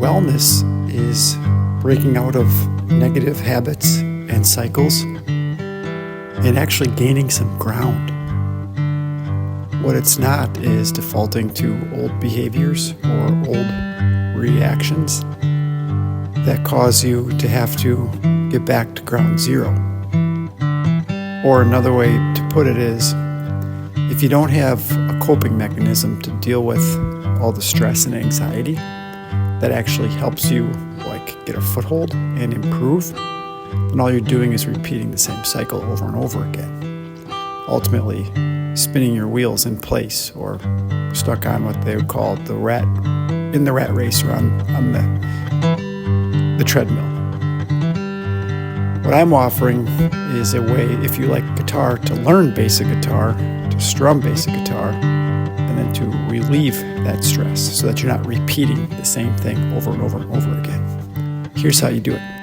wellness is breaking out of negative habits and cycles and actually gaining some ground. What it's not is defaulting to old behaviors or old reactions that cause you to have to get back to ground zero. Or another way to put it is, if you don't have a coping mechanism to deal with all the stress and anxiety that actually helps you get a foothold and improve, then all you're doing is repeating the same cycle over and over again, ultimately spinning your wheels in place or stuck on what they would call the rat race or on the treadmill. What I'm offering is a way, if you like guitar, to learn basic guitar, to strum basic guitar, and then to relieve that stress so that you're not repeating the same thing over and over and over again. Here's how you do it.